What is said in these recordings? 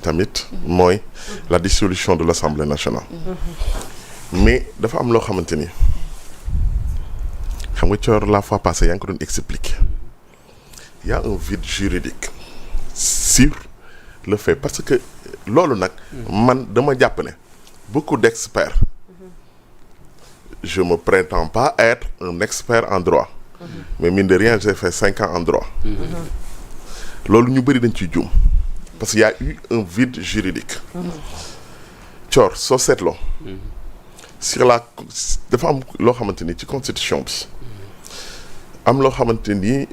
bi tamit mooy la dissolution de l'Assemblée nationale. mais dafa am loo xamante ni xam nga Thior la fois passée yaa ngi ko doon expliquer y a un vide juridique sur le fait parce que loolu nag man dama jàpp ne beaucoup d'experts je me prétends pas être un expert en droit mais mine de rien j'ai fait 5 ans en droit loolu ñu bëri dañ ciy juum parce qu'il y a eu un vide juridique Thior soo seetloo sur la dafa am loo xamante ni ci constitution bi am loo xamante ni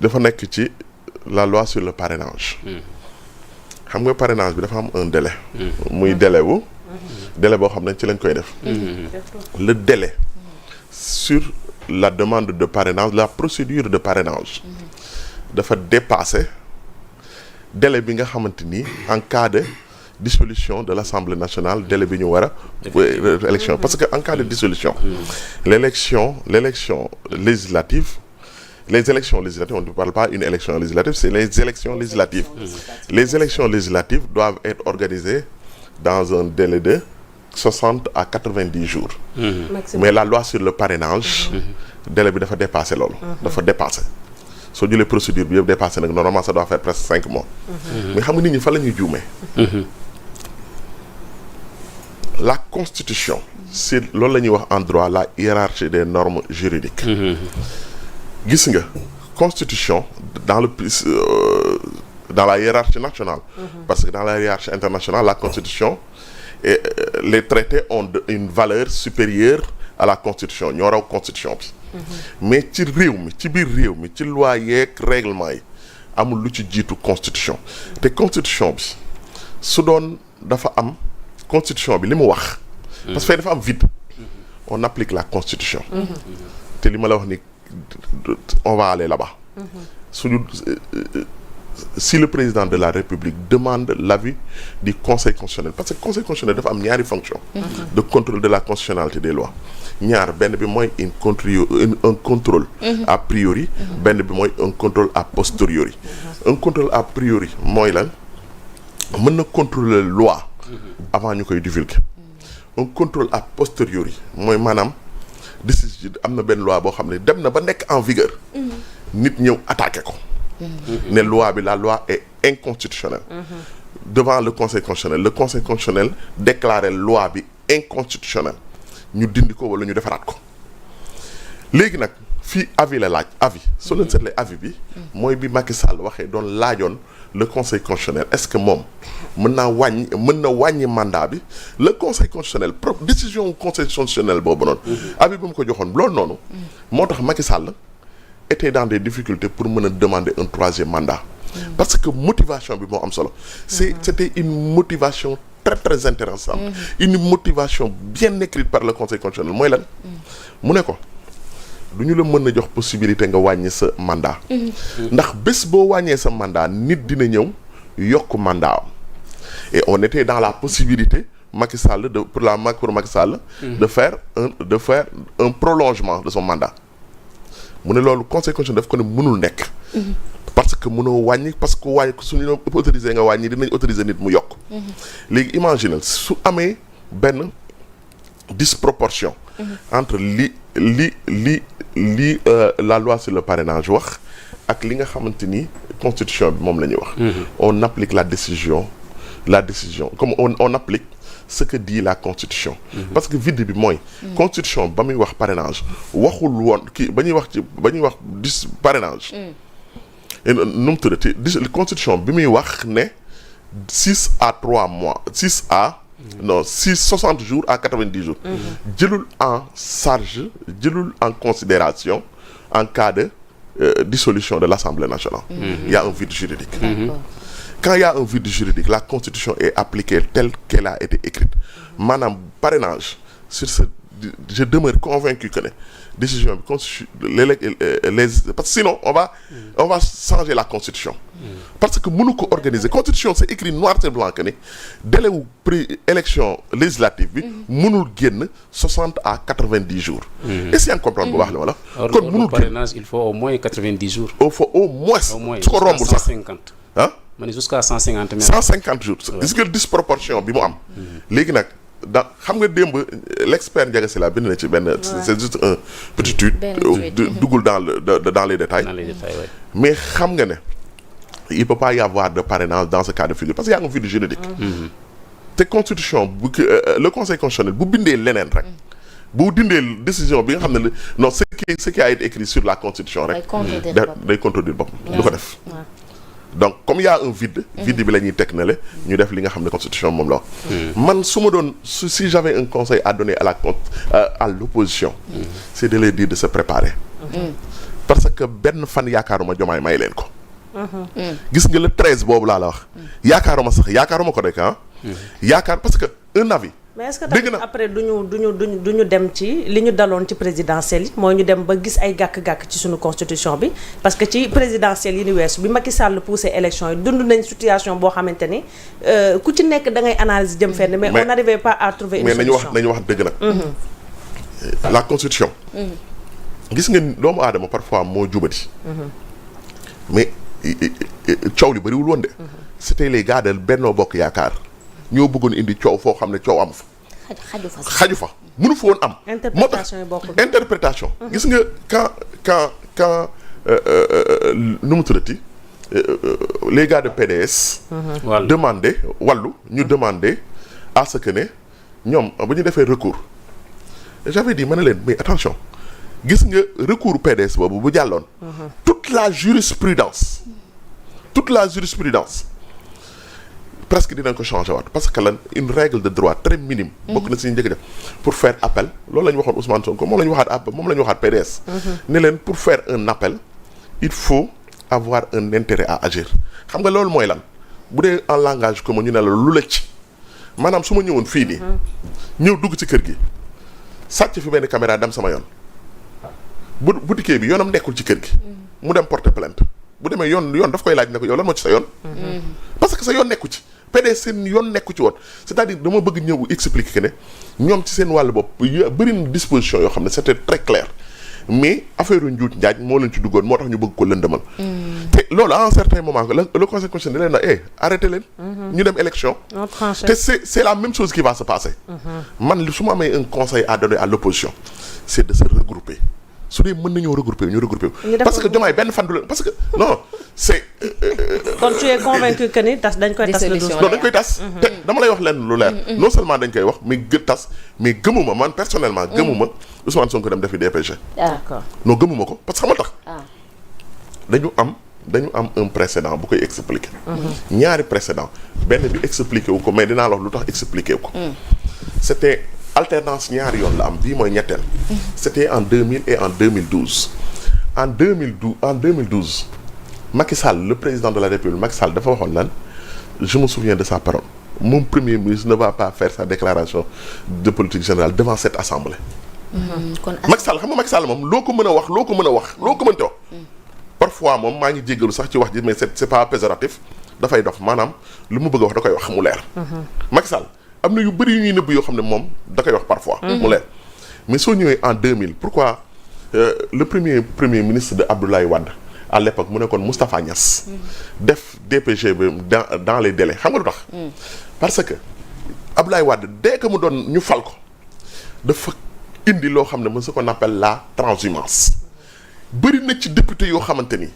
dafa nekk ci la loi sur le parrainage xam nga parrainage bi dafa am un délai muy délai boo xam ne ci lañ koy def le délai sur la demande de parrainage la procédure de parrainage dafa dépasser délai bi nga xamante ni en cas de dissolution de l'Assemblée nationale délai bi ñu war a élection parce que en cas de dissolution l'élection législative les élections législatives on ne parle pas une élection législative c'est les élections législatives les élections législatives doivent être organisées dans un délai de 60 à 90 jours mais la loi sur le parrainage délai bi dafa dépasser loolu dafa dépasser soo jëlee procédure bi yëpp dépassé nag normalement ça doit faire presque 5 mois mais xam nga nit ñi fa la ñuy juumee la constitution c'est loolu la ñuy wax en droit la hiérarchie des normes juridiques gis nga constitution dans la hiérarchie nationale parce que dans la hiérarchie internationale la constitution et les traités ont une valeur supérieure à la constitution ñoo raw constitution bi mais ci réew mi ci biir réew mi ci loi yeeg règlement yi amul lu ci jiitu constitution te constitution bi su doon dafa am constitution bi li mu wax parce que dafa am vide on applique la constitution te li ma la wax ni on va aller là-bas si le président de la République demande l'avis du Conseil constitutionnel parce que Conseil constitutionnel dafa am ñaari fonction de contrôle de la constitutionnalité des lois ñaar benn bi mooy un contrôle a priori benn bi mooy un contrôle a posteriori un contrôle a priori mooy lan mën na contrôler loi avant ñu koy divulguer un contrôle a posteriori mooy maanaam décision am na benn loi boo xam ne dem na ba nekk en vigueur nit ñëw attaqué ko ne loi bi la loi est inconstitutionnelle devant le conseil constitutionnel déclaré loi bi inconstitutionnelle ñu dindi ko wala ñu defaraat ko léegi nag fii avis la laaj avis soo leen seetlee avis bi mooy bi Macky Sall waxee doon laajoon le conseil constitutionnel est-ce que moom mën na wàññi mandat bi le conseil constitutionnel décision conseil constitutionnel boobu noonu avis bi mu ko joxoon loolu noonu moo tax Macky Sall était dans des difficultés pour mën a demander un 3e mandat parce que motivation bi moo am solo c'était une motivation très très intéressante une motivation bien écrite par le conseil constitutionnel mooy lan mu ne ko du ñu la mën a jox possibilité nga wàññi sa mandat ndax bés boo wàññee sa mandat nit dina ñëw yokk mandat am et on était dans la possibilité Macky Sall pour Macky Sall de faire un prolongement de son mandat mu ne loolu conseil constitutionnel daf ko ne mënul nekk parce que mënoo wàññi parce que wàññi suñu autorisé nga wàññi dinañ autoriser nit mu yokk léegi imaginez su amee benn disproportion entre la loi sur le parrainage wax ak li nga xamante ni constitution bi moom la ñuy wax on applique la décision comme on applique ce que dit la constitution parce que vide bi mooy constitution ba muy wax parrainage waxul woon kii ba ñuy wax parrainage nu mu tuddati constitution bi muy wax ne 6 à 3 mois 60 jours à 90 jours jëlul en charge jëlul en considération en cas de dissolution de l'Assemblée nationale il y a un vide juridique quand il y a un vide juridique la constitution est appliquée telle qu'elle a été écrite maanaam parrainage sur ce je demeure convaincu que ne décision bi parce que sinon on va changer la constitution parce que mënu ko organiser constitution c'est écrit noir sur blanc que ne délai wu élection législative bi mënul génn 60 à 90 jours est-ce que yaa ngi comprendre bu baax li ma la kon mënul parrainage il faut au moins 90 jours il faut au moins su ko rombul sax 150 ah ma ne jusqu'à 150 mètres. 150 jours. gis nga disproportion bi mu am. léegi nag xam nga démb l'expert Ndiaga Sylla bind na ci benn. c'est juste un petit tweet. duggul dans les détails. mais xam nga ne il peut pas y avoir de parrainage dans ce cas de figure parce que y a un vide juridique. te constitution le conseil constitutionnel bu bindee leneen rek. bu dindee décision bi nga xam ne non ce qui a été écrit sur la constitution rek. day contredire boppam du ko def. donc comme y a un vide bi la ñuy teg na le ñu def li nga xam ne constitution moom la wax. man su ma doon si j'avais un conseil à donner à l'opposition. c'est de leur dire de se préparer. parce que benn fan yaakaaruma Diomaye may leen ko. gis nga le 13 boobu laa la wax. yaakaaruma ko rek ah. yaakaar parce que un avis. mais est-ce que tamit après duñu dem ci li ñu daloon ci présidentielle yi mooy ñu dem ba gis ay gàkk-gàkk ci suñu constitution bi parce que ci présidentielle yi ni weesu bi Macky Sall poussé élection yi dund nañ situation boo xamante ni ku ci nekk da ngay analyse jëm fenn mais on n'arrivait pas à trouver une solution. mais nañu wax dëgg nag. la constitution. gis nga doomu aadama parfois moo jubati. mais coow li bëriwul woon de. c'était les gars de Benno Bokk Yaakaar. ñoo bëggoon indi coow foo xam ne coow am fa. xaju fa mënu fa woon am. interprétation yi bokkul interprétation. gis nga quand nu mu tuddati les gars de PDS. demandé ñu demandé à ce que ne ñoom bu ñu defee recours. j'avais dit ma ne leen mais attention gis nga recours PDS boobu bu jàlloon. toute la jurisprudence presque dinañ ko changer waat parce que lan une règle de droit très minime. bokk na si ñu njëkk def pour faire appel loolu la ñu waxoon Ousmane Sonko moom la ñu waxaat PDS. ne leen pour faire un appel il faut avoir un intérêt à agir xam nga loolu mooy lan bu dee en langage commun ñu ne la lu la ci maanaam su ma ñëwoon fii nii. ñëw dugg ci kër gi sàcc fi benn caméra dem sama yoon bu boutique bi yoonam nekkul ci kër gi. mu dem porter plainte bu demee yoon daf koy laaj ne ko yow lan moo ci sa yoon. parce que sa yoon nekku ci. PDS seen yoon nekku ci woon c'est-à-dire dama bëgg ñëw expliquer que ne ñoom ci seen wàllu bopp bëri na disposition yoo xam ne c'était très clair mais affaire yu njuuj njaaj moo leen ci duggoon moo tax ñu bëgg ko lëndëmal. te loolu à un certain moment le conseil constitutionnel da leen na arrêtez leen. ñu dem élection. te c'est la même chose qui va se passer. man su ma amee un conseil à donner à l'opposition c'est de se regrouper. su dee mën nañoo regrouper ñu regrouper parce que Diomaye benn fan du leen parce que non c'est. kon tu es convaincu que ni dañ koy tas le non dañ koy tas. te dama lay wax leen lu leer. non seulement dañ koy wax mais gëmuma man personnellement gëmuma Ousmane Sonko dem defi DPG. d'accord non gëmuma ko parce que xam nga tax. dañu am un précédent bu koy expliquer. ñaari précédent benn bi expliquer wu ko mais dinaa la wax lu tax expliquer wu ko. c'était alternance ñaari yoon la am bii mooy ñetteel. c'était en 2000 et en 2012. en 2012 Macky Sall le président de la République Macky Sall dafa waxoon lan je me souviens de sa parole mon premier ministre ne va pas faire sa déclaration de politique générale devant cette assemblée. Macky Sall xam nga Macky Sall moom loo ko mën a wax loo ko mënte wax. parfois moom maa ngi jéggalu sax ci wax ji mais c'est pas péjoratif dafay dof maanaam lu mu bëgg a wax da koy wax mu leer. Macky Sall am na yu bëri yu ñuy nëbb yoo xam ne moom da koy wax parfois. mu leer mais soo ñëwee en 2000 pourquoi le premier ministre de Abdoulaye Wade à l'époque mu nekkoon Moustapha Niasse. def DPG bi dans les délais xam nga lu tax. parce que Abdoulaye Wade dès que mu doon ñu fal ko dafa indi loo xam ne ce qu'on appelle la transhumance bëri na ci député yoo xamante ni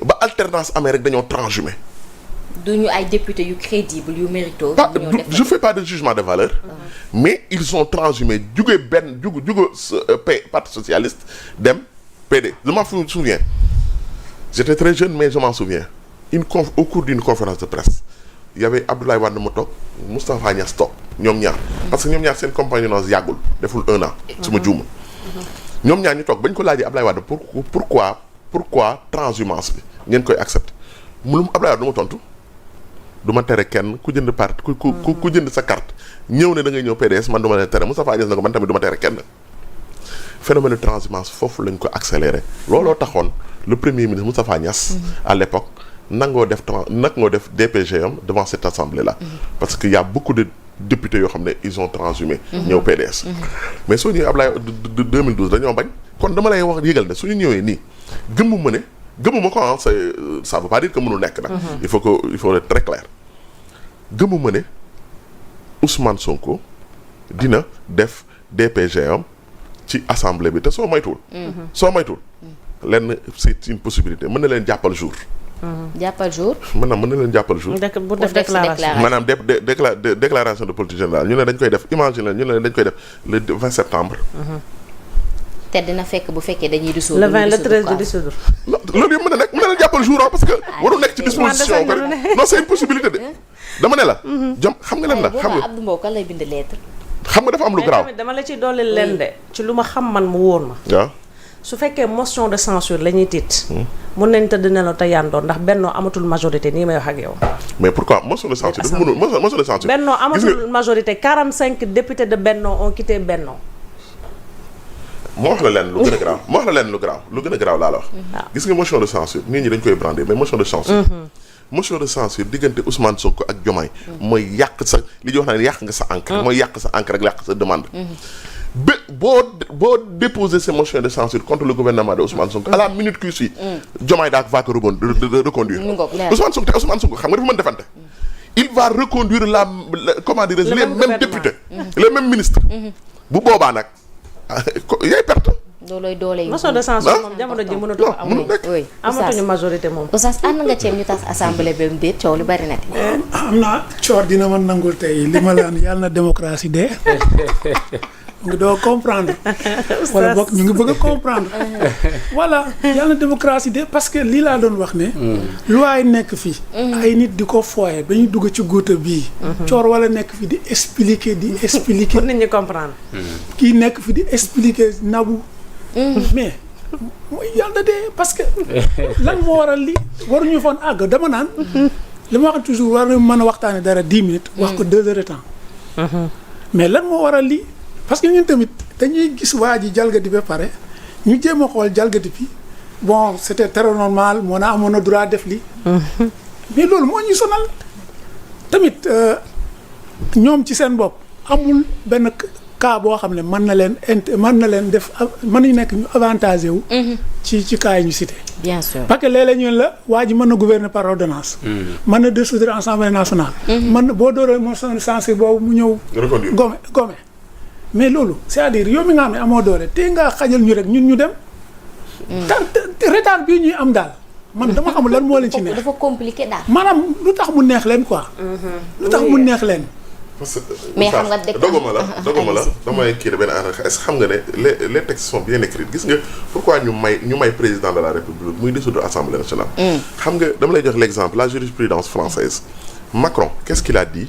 ba alternance amee rek dañoo transhumé. duñu ay députés yu crédible yu mérito. je fais pas de jugement de valeur. mais ils ont transhumé juge parti socialiste dem PD je m'en souviens. j'étais très jeune mais je m'en souviens au cours d'une conférence de presse il y avait Abdoulaye Wade mu toog Moustapha Niasse toog ñoom ñaar parce que ñoom ñaar seen compagnonnage yàggul deful 1 an. su ma juuma ñoom ñaar ñu toog bañ ko laajee Abdoulaye Wade pourquoi transhumance bi ngeen koy accepter mu Abdoulaye Wade du ma tontu. du ma tere kenn ku jënd parti ku jënd sa carte ñëw ne da ngay ñëw PDS man du ma leen tere Moustapha Niasse na ko man tamit du ma tere kenn. phénomène de transhumance foofu lañ ko accéléré looloo taxoon le premier ministre Moustapha Niasse. à l'époque nangoo def DPG am devant cette assemblée là. parce que y a beaucoup de députés yoo xam ne ils ont transhumé. ñëw PDS. mais soo ñëwee Ablaye 2012 dañoo bañ kon dama lay wax yëgal ne suñu ñëwee nii gëmmu ma ne gëmuma ko ah ça veut pas dire que mënul nekk nag. il faut être très clair. gëmuma ne Ousmane Sonko dina def DPG am ci assemblée bi te soo moytuwul. lenn c'est une possibilité mën na leen jàppal jour. jàppal jour. mën na leen jàppal jour. pour def déclaration maanaam déclaration de politique générale ñu ne dañ koy def imagine ñu ne dañ koy def le 20 septembre. te dina fekk bu fekkee dañuy dissoudre. le 20 le 13 de dissoudre. loolu yëpp mën na leen jàppal jour parce que warul nekk ci disposition ko non c'est une possibilité de dama ne la. jom xam nga leen la xam nga Abdou Mbow kan lay bind lettre. xam nga dafa am lu garaaw dama la ci dolli leen de ci lu ma xam man mu wóor ma. waaw. su fekkee motion de censure la ñuy tiit. mun nañ tëdd nelaw te yandoon ndax Benno amatul majorité nii may wax ak yow. mais pourquoi motion de censure dafa mënul motion de censure. Benno amatul majorité 45 députés de Benno ont quitté Benno. moo wax la leen lu gën a garaaw moo wax la leen lu gën a garaaw laa la wax. gis nga motion de censure nit ñi dañ koy brander mais motion de censure. motion de censure diggante Ousmane Sonko ak Diomaye. mooy yàq sa li ñuy wax naan yàq nga sa encre. mooy yàq sa encre ak yàq sa demande. ba boo déposer ces motions de censure contre le gouvernement de Ousmane Sonko à la minute qui suit. Diomaye daa va ko reconduire. Ousmane Sonko xam nga dafa mën defante. il va reconduire comment dire les mêmes députés. les mêmes ministres. bu boobaa nag yaay perte. loolooy doole yi. motion de censure moom jamono ji mënatu ko amul. oui amatuñu majorité moom. Oustaz ànd nga ceeb ñu tas assemblée ba mu déet coow li bari na te. am naa coor dina ma nangul tey li ma laan yàlla na démocratie dee. ñu ngi doo comprendre. wala boog ñu ngi bëgg a comprendre. voilà yàlla na démocratie dee parce que lii laa doon wax ne. loi yi nekk fii. ay nit di ko fooye ba ñu dugg ci guuta bii. coor wala nekk fi di expliquer pour nit ñi comprendre. kii nekk fi di expliquer nabu. mais mooy yàlla de parce que lan moo waral lii waruñu foon àgg dama naan li ma wax toujours war na mën a waxtaane dara 10 minutes wax ko 2 heures de temps mais lan moo waral lii parce que ñun tamit dañuy gis waa ji jalgati ba pare ñu jéem a xool jalgati bi bon c'était très normal moo na amoon na droit def lii mais loolu moo ñuy sonal tamit ñoom ci seen bopp amul benn cas boo xam ne mën na leen def mën nañu nekk ñu avantagé wu. ci cas yi ñu cité. bien sûr parce que léeg-léeg ñu la waa ji mën na gouverner par ordonnance. mën na dissoudre assemblée nationale. mën na boo dooree motion de censure boobu mu ñëw. gome mais loolu c'est-à-dire yow mi nga xam ne amoo doole te nga xajal ñu rek ñun ñu dem. te retard bii ñuy am daal. man dama xamul lan moo leen ci neex. dafa compliqué daal. maanaam lu tax mu neex leen quoi. lu tax mu neex leen. mais xam nga doguma la damay kii de benn est-ce que xam nga ne les textes sont bien écrits gis nga pourquoi ñu may président de la République muy dissoudre Assemblée nationale. xam nga dama lay jox l'exemple la jurisprudence française Macron qu'est-ce qu'il a dit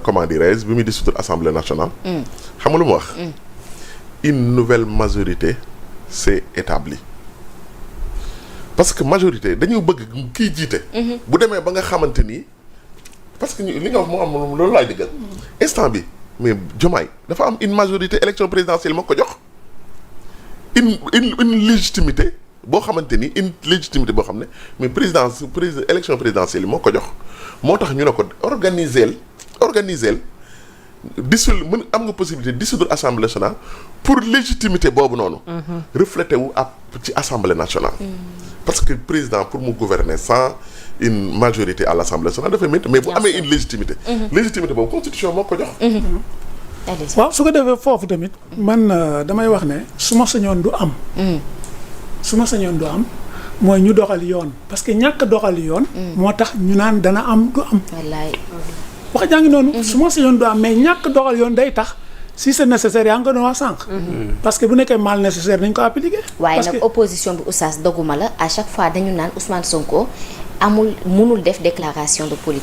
comment dirais-je bi muy dissoudre Assemblée nationale. xam nga lu mu wax. une nouvelle majorité s'est établie. parce que majorité dañu bëgg kii jiite. bu demee ba nga xamante ni. parce que li nga wax moo am loolu laay dëggal instant bi mais Diomaye dafa am une majorité élection présidentielle moo ko jox une légitimité boo xamante ni une légitimité boo xam ne mais élection présidentielle yi moo ko jox moo tax ñu ne ko organiser mën am nga possibilité dissoudre assemblée nationale pour légitimité boobu noonu reflété wu ab ci assemblée nationale parce que président pour mu gouverner sans une majorité à l'Assemblée nationale dafay métti mais bu amee une légitimité légitimité boobu constitution moo ko jox waaw su ko defee foofu tamit man damay wax ne su ma sañoon du am mooy ñu doxal yoon parce que ñàkk doxal yoon moo tax ñu naan dana am du am wallaay wax jaa ngi noonu su ma sañoon du am mais ñàkk doxal yoon day tax si c'est nécessaire yaa ngi ko doon wax sànq parce que bu nekkee mal nécessaire dañ ko appliquer waaye nag opposition bi oustaz doguma la à chaque fois dañu naan Ousmane Sonko mënul def déclaration de politique